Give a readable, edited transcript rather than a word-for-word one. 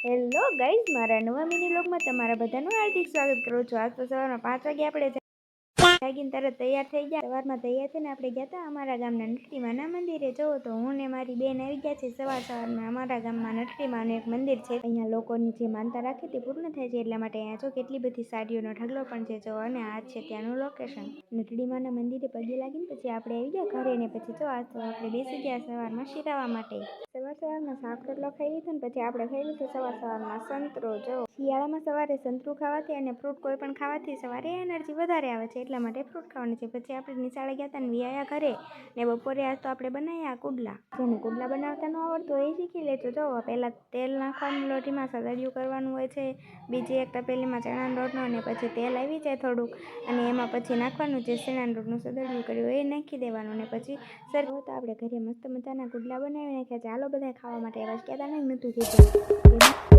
Hello guys, મારા નવા mini વ્લોગમાં તમારા બધાનું હાર્દિક સ્વાગત કરું છું. આજ તો સવારમાં 5 વાગે આપણે જાગીને તરત તૈયાર થઈ ગયા. સવારમાં તૈયાર થઈને આપણે ગયા હતા અમારા ગામના નટકીમાના મંદિરે. જોવો તો હું ને મારી બેન આવી ગયા છે સવારમાં. અમારા ગામમાં નટકીમાનું એક મંદિર છે. અહીંયા લોકોની જે માનતા રાખે તે પૂર્ણ થાય છે, એટલા માટે અહીંયા જો કેટલી બધી સાડીઓનો ઢગલો પણ છે. જો અને આ છે ત્યાંનું લોકેશન. નટડીમાના મંદિરે પગે લાગીને પછી આપણે આવી ગયા ઘરે ને પછી જો આજ તો આપણે બેસી ગયા સવારમાં શીરાવા માટે. સવારમાં શાક રોટલો ખાઈ લીધો ને પછી આપણે ખાઈ લીધું સવારમાં સંતરો. જો શિયાળામાં સવારે સંતરું ખાવાથી અને ફ્રૂટ કોઈ પણ ખાવાથી સવારે એનર્જી વધારે આવે છે, એટલા માટે ફ્રૂટ ખાવાનું છે. પછી આપણે નિશાળે ગયા હતા ને વિયાયા ઘરે ને બપોરે આજ તો આપણે બનાવ્યા કુડલા. જેને કુડલા બનાવતા ન આવડતું હોય એ શીખી લેજો. જો પહેલાં તેલ નાખવાનું, લોટીમાં સદડિયું કરવાનું હોય છે. બીજી એક તપેલીમાં ચણાનો લોટનો અને પછી તેલ આવી જાય થોડુંક અને એમાં પછી નાખવાનું જે ચણાના લોટનું સદડિયું કર્યું એ નાખી દેવાનું ને પછી સર તો આપણે ઘરે મસ્ત મજાના કુડલા બનાવી નાખ્યા. ચાલો બધા ખાવા માટે. આવાજ કહેતા નહીં નહોતું કીધું.